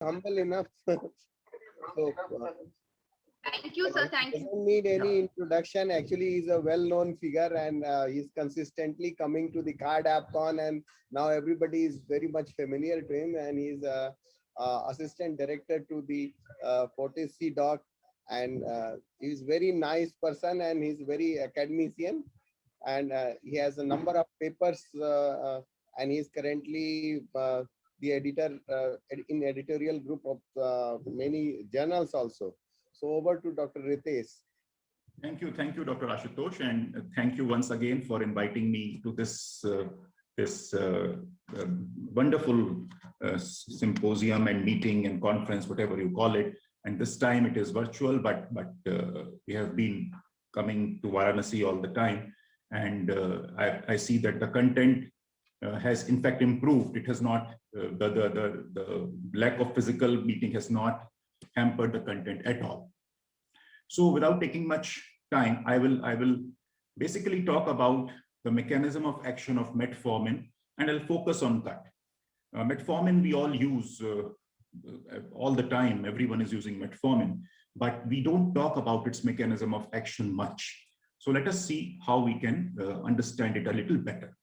humble enough. So, Thank you, sir. Thank you. doesn't need Yeah. any introduction. Actually, he's a well-known figure, and he's consistently coming to the Card AppCon, and now everybody is very much familiar to him. And he's assistant director to the Fortis Doc, and he's very nice person, and he's very academician, and he has a number of papers, and he's currently the editor in editorial group of many journals also. So over to Dr. Ritesh. Thank you, Dr. Ashutosh, and thank you once again for inviting me to this wonderful symposium and meeting and conference, whatever you call it. And this time it is virtual, but we have been coming to Varanasi all the time, and I see that the content has in fact improved. It has not the lack of physical meeting has not hampered the content at all. So without taking much time, I will basically talk about the mechanism of action of metformin, and I'll focus on that. Metformin we all use all the time. Everyone is using metformin, but we don't talk about its mechanism of action much. So let us see how we can understand it a little better.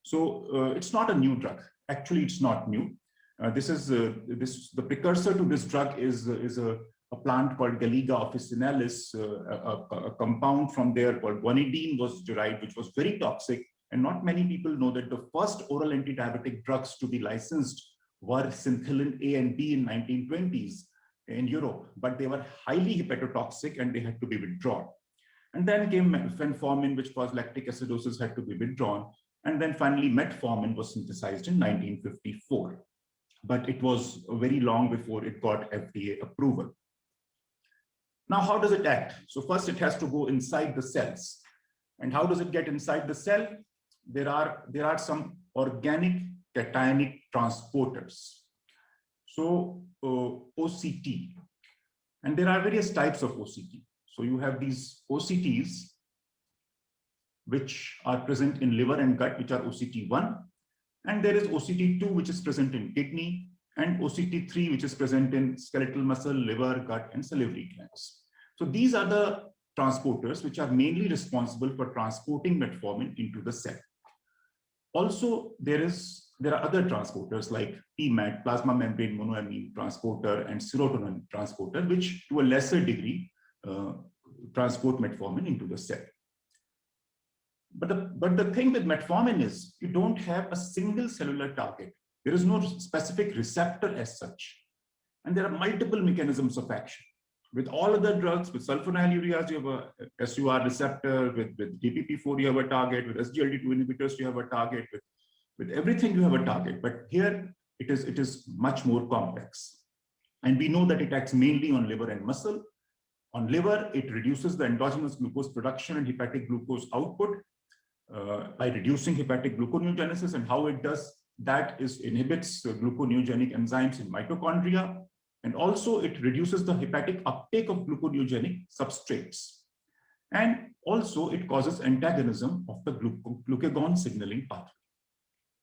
So it's not a new drug. Actually, it's not new. The precursor to this drug is a plant called Galiga officinalis. A compound from there called guanidine was derived, which was very toxic. And not many people know that the first oral antidiabetic drugs to be licensed were synthilin A and B in 1920s in Europe, but they were highly hepatotoxic and they had to be withdrawn. And then came fenformin, which caused lactic acidosis, had to be withdrawn. And then finally metformin was synthesized in 1954. But it was very long before it got FDA approval. Now, how does it act? So first it has to go inside the cells. And how does it get inside the cell? There are some organic cationic transporters. So OCT. And there are various types of OCT. So you have these OCTs, which are present in liver and gut, which are OCT1. And there is OCT2, which is present in kidney, and OCT3, which is present in skeletal muscle, liver, gut, and salivary glands. So these are the transporters which are mainly responsible for transporting metformin into the cell. Also, there are other transporters like PMAT, plasma membrane monoamine transporter, and serotonin transporter, which to a lesser degree transport metformin into the cell. But the thing with metformin is you don't have a single cellular target. There is no specific receptor as such. And there are multiple mechanisms of action. With all other drugs, with sulfonylureas, you have a SUR receptor. With DPP4, you have a target. With SGLT2 inhibitors, you have a target. With everything, you have a target. But here, it is much more complex. And we know that it acts mainly on liver and muscle. On liver, it reduces the endogenous glucose production and hepatic glucose output by reducing hepatic gluconeogenesis. And how it does that is inhibits gluconeogenic enzymes in mitochondria. And also it reduces the hepatic uptake of gluconeogenic substrates. And also it causes antagonism of the glucagon signaling pathway.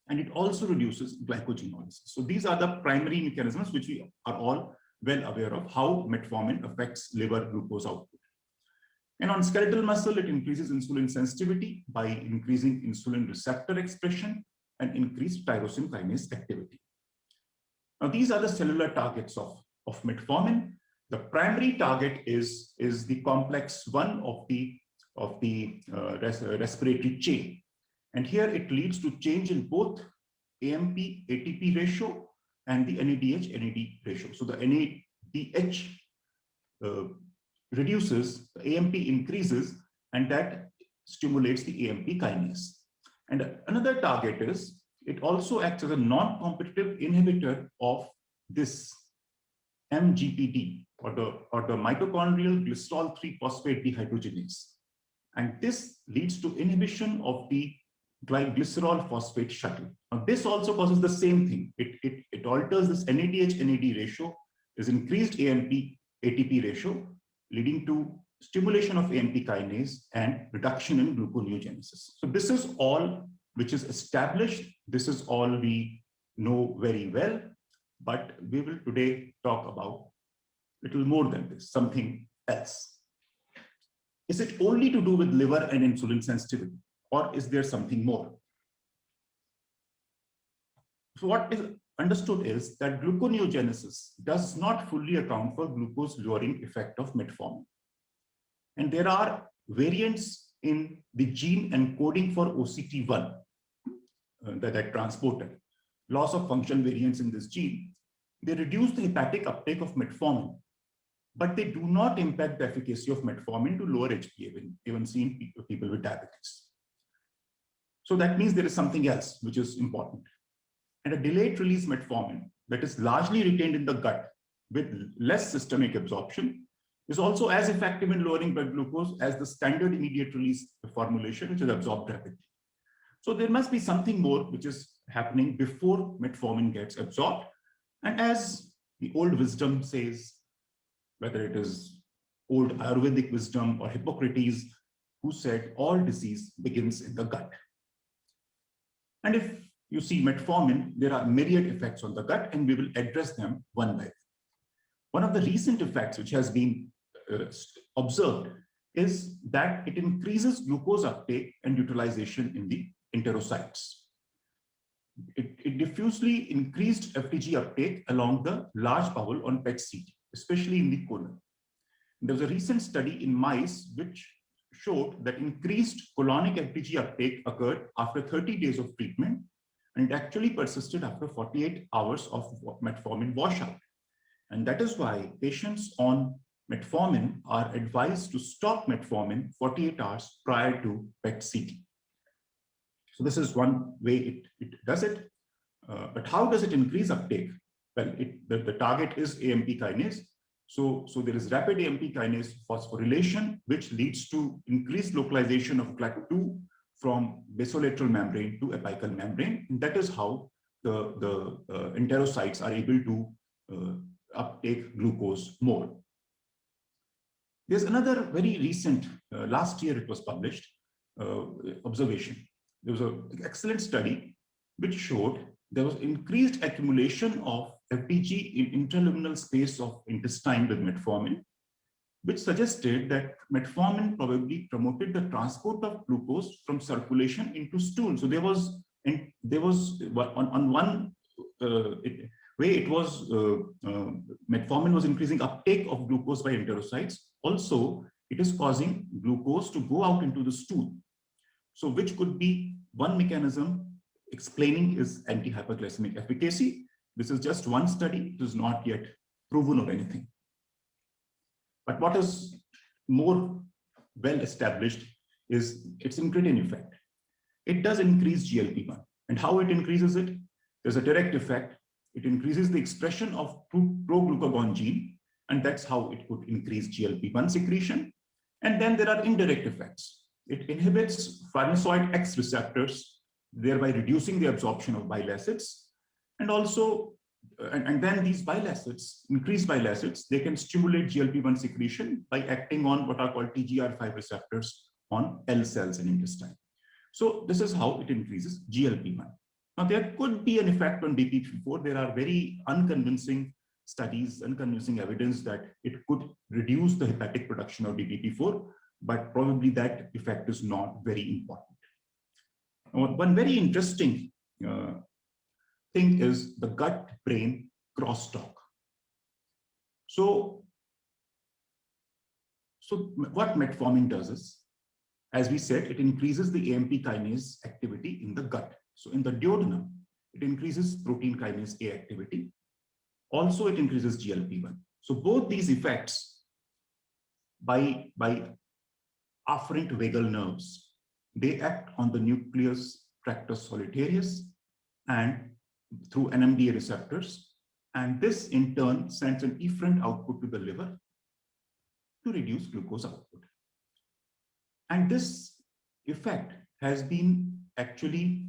And it also reduces glycogenolysis. So these are the primary mechanisms which we are all well aware of, how metformin affects liver glucose output. And on skeletal muscle, it increases insulin sensitivity by increasing insulin receptor expression and increased tyrosine kinase activity. Now, these are the cellular targets of metformin. The primary target is the complex one of the respiratory chain. And here it leads to change in both AMP-ATP ratio and the NADH-NAD ratio. So the NADH reduces, the AMP increases, and that stimulates the AMP kinase. And another target is, it also acts as a non-competitive inhibitor of this MGPD, or the mitochondrial glycerol 3-phosphate dehydrogenase. And this leads to inhibition of the glycerol phosphate shuttle. Now, this also causes the same thing. It alters this NADH-NAD ratio, is increased AMP-ATP ratio, leading to stimulation of AMP kinase and reduction in gluconeogenesis. So this is all which is established. This is all we know very well. but we will today talk about little more than this, something else. Is it only to do with liver and insulin sensitivity, or is there something more? So what is understood is that gluconeogenesis does not fully account for glucose lowering effect of metformin. And there are variants in the gene encoding for OCT1 that transporter, loss of function variants in this gene. They reduce the hepatic uptake of metformin, but they do not impact the efficacy of metformin to lower HbA1c even seen people with diabetes. So that means there is something else which is important. And a delayed release metformin that is largely retained in the gut with less systemic absorption is also as effective in lowering blood glucose as the standard immediate release formulation, which is absorbed rapidly. So there must be something more which is happening before metformin gets absorbed. And as the old wisdom says, whether it is old Ayurvedic wisdom or Hippocrates, who said all disease begins in the gut. And if you see metformin, there are myriad effects on the gut, and we will address them one by one. One of the recent effects which has been observed is that it increases glucose uptake and utilization in the enterocytes. It diffusely increased FDG uptake along the large bowel on PET-CT, especially in the colon. There was a recent study in mice which showed that increased colonic FDG uptake occurred after 30 days of treatment, and it actually persisted after 48 hours of metformin washout. And that is why patients on metformin are advised to stop metformin 48 hours prior to PET-CT. So this is one way it does it. But how does it increase uptake? Well, the target is AMP kinase. So there is rapid AMP kinase phosphorylation, which leads to increased localization of GLUT2 from basolateral membrane to apical membrane. And that is how the enterocytes are able to uptake glucose more. There's another very recent, last year it was published, observation. There was an excellent study which showed there was increased accumulation of FDG in intraluminal space of intestine with metformin, which suggested that metformin probably promoted the transport of glucose from circulation into stool. So there was on one way it was metformin was increasing uptake of glucose by enterocytes. Also, it is causing glucose to go out into the stool. So which could be one mechanism explaining is anti-hyperglycemic efficacy. This is just one study. It is not yet proven or anything. But what is more well established is its incretin effect. It does increase GLP-1. And how it increases it? There's a direct effect. It increases the expression of pro-glucagon gene, and that's how it could increase GLP-1 secretion. And then there are indirect effects. It inhibits farnesoid X receptors, thereby reducing the absorption of bile acids. And also, and then these bile acids, increased bile acids, they can stimulate GLP-1 secretion by acting on what are called TGR5 receptors on L cells in intestine. So this is how it increases GLP-1. Now there could be an effect on DPP-4. There are very unconvincing studies, unconvincing evidence that it could reduce the hepatic production of DPP-4, but probably that effect is not very important. One very interesting thing is the gut-brain crosstalk. So what metformin does is, as we said, it increases the AMP kinase activity in the gut. So in the duodenum, it increases protein kinase A activity. Also, it increases GLP-1. So both these effects by afferent vagal nerves, they act on the nucleus tractus solitarius and through NMDA receptors. And this in turn sends an efferent output to the liver to reduce glucose output. And this effect has been actually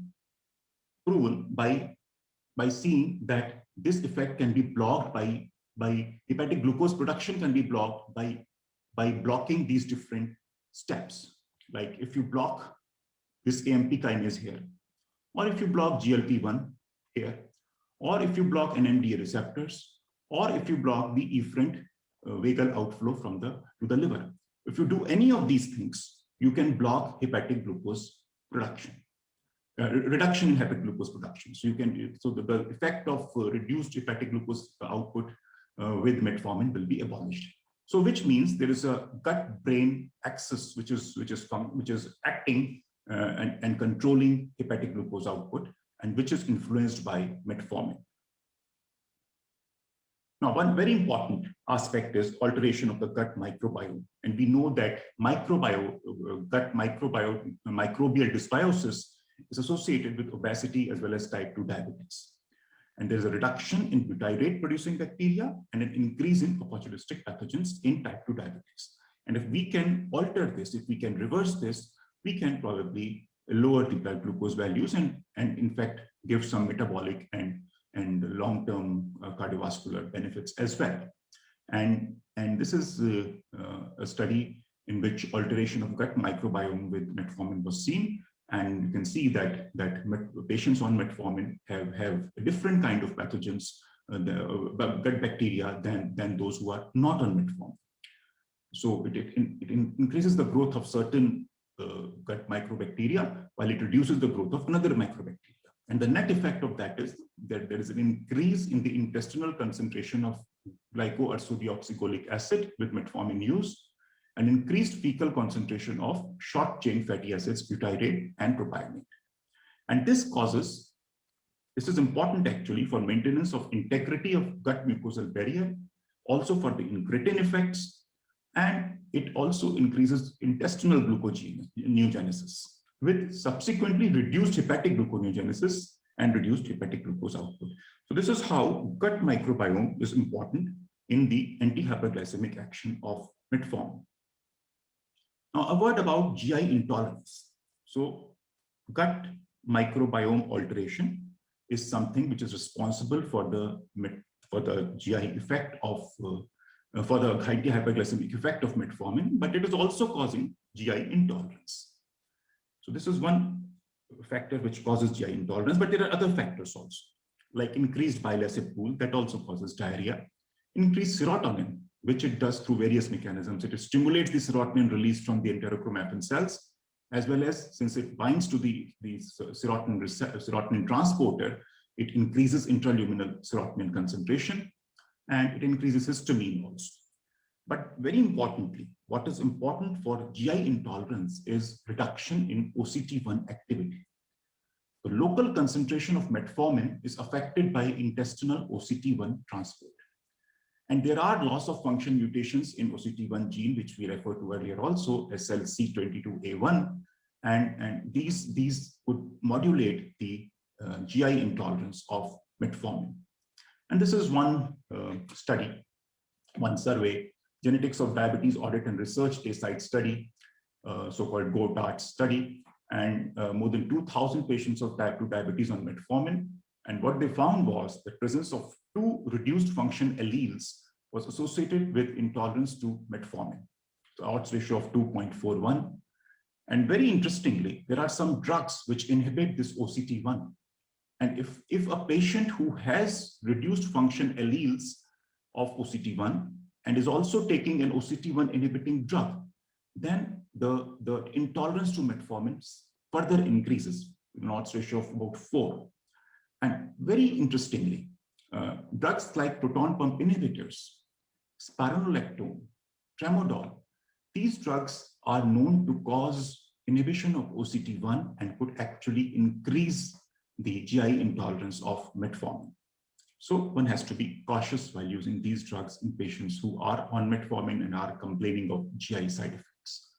proven by seeing that this effect can be blocked by hepatic glucose production can be blocked by blocking these different steps. Like if you block this AMP kinase here, or if you block GLP-1 here, or if you block NMDA receptors, or if you block the efferent vagal outflow from to the liver. If you do any of these things, you can block hepatic glucose production, reduction in hepatic glucose production. So the effect of reduced hepatic glucose output with metformin will be abolished. So which means there is a gut-brain axis which is acting and controlling hepatic glucose output, and which is influenced by metformin. Now, one very important aspect is alteration of the gut microbiome. And we know that gut microbial dysbiosis is associated with obesity as well as type 2 diabetes. And there's a reduction in butyrate producing bacteria and an increase in opportunistic pathogens in type 2 diabetes. And if we can alter this, if we can reverse this, we can probably lower the blood glucose values and in fact give some metabolic and long-term cardiovascular benefits as well. And this is a study in which alteration of gut microbiome with metformin was seen. And you can see that patients on metformin have a different kind of pathogens, gut bacteria than those who are not on metformin. So it increases the growth of certain gut microbacteria while it reduces the growth of another microbacteria. And the net effect of that is that there is an increase in the intestinal concentration of glycoursodeoxygolic acid with metformin use, an increased fecal concentration of short chain fatty acids, butyrate and propionate. And this is important actually for maintenance of integrity of gut mucosal barrier, also for the incretin effects, and it also increases intestinal gluconeogenesis with subsequently reduced hepatic gluconeogenesis and reduced hepatic glucose output. So this is how gut microbiome is important in the anti-hyperglycemic action of metformin. Now, a word about GI intolerance. So gut microbiome alteration is something which is responsible for the GI effect of for the anti-hyperglycemic effect of metformin, but it is also causing GI intolerance. So this is one factor which causes GI intolerance, but there are other factors also, like increased bile acid pool that also causes diarrhea, increased serotonin, which it does through various mechanisms. It stimulates the serotonin released from the enterochromaffin cells, as well as since it binds to the serotonin transporter, it increases intraluminal serotonin concentration, and it increases histamine also. But very importantly, what is important for GI intolerance is reduction in OCT1 activity. The local concentration of metformin is affected by intestinal OCT1 transport. And there are loss of function mutations in OCT1 gene, which we referred to earlier also, SLC22A1, and these would modulate the GI intolerance of metformin. And this is one study, one survey, Genetics of Diabetes Audit and Research Dayside study, so-called GO-DART study, and more than 2,000 patients of type 2 diabetes on metformin. And what they found was the presence of 2 reduced function alleles was associated with intolerance to metformin, the odds ratio of 2.41. And very interestingly, there are some drugs which inhibit this OCT1. And if a patient who has reduced function alleles of OCT1 and is also taking an OCT1 inhibiting drug, then the intolerance to metformin further increases, an odds ratio of about 4. And very interestingly, drugs like proton pump inhibitors, spironolactone, tramadol, these drugs are known to cause inhibition of OCT1 and could actually increase the GI intolerance of metformin. So one has to be cautious while using these drugs in patients who are on metformin and are complaining of GI side effects.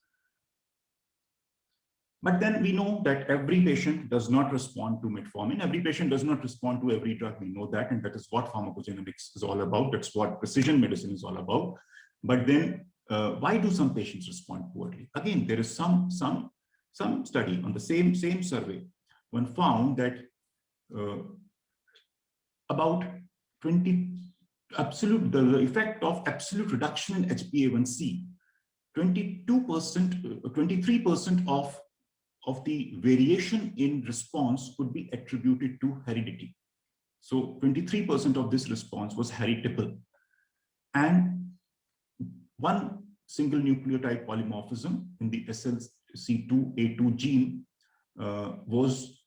But then we know that every patient does not respond to metformin. Every patient does not respond to every drug. We know that, and that is what pharmacogenomics is all about. That's what precision medicine is all about. But then why do some patients respond poorly? Again, there is some study on the same survey. One found that about the effect of absolute reduction in HbA1c, 23% of the variation in response could be attributed to heredity. So 23% of this response was heritable. And one single nucleotide polymorphism in the SLC2A2 gene was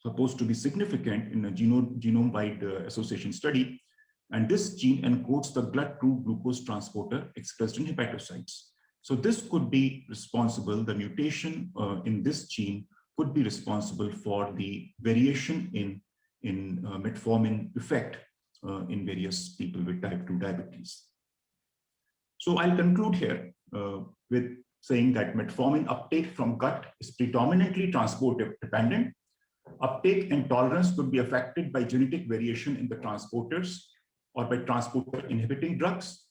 supposed to be significant in a genome-wide association study. And this gene encodes the GLUT2 glucose transporter expressed in hepatocytes. So this could be responsible, the mutation in this gene could be responsible for the variation in metformin effect in various people with type 2 diabetes. So I'll conclude here with saying that metformin uptake from gut is predominantly transport dependent. Uptake and tolerance could be affected by genetic variation in the transporters or by transporter inhibiting drugs.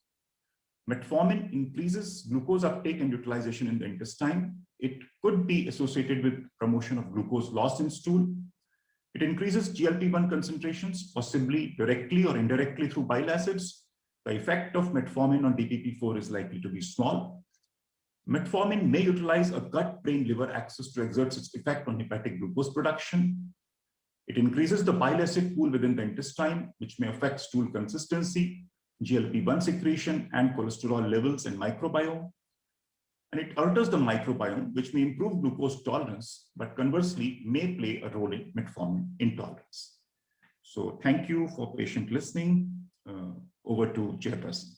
Metformin increases glucose uptake and utilization in the intestine. It could be associated with promotion of glucose loss in stool. It increases GLP-1 concentrations, possibly directly or indirectly through bile acids. The effect of metformin on DPP-4 is likely to be small. Metformin may utilize a gut-brain-liver axis to exert its effect on hepatic glucose production. It increases the bile acid pool within the intestine, which may affect stool consistency, GLP-1 secretion, and cholesterol levels and microbiome. And it alters the microbiome, which may improve glucose tolerance, but conversely may play a role in metformin intolerance. So thank you for patient listening. Over to Chairperson.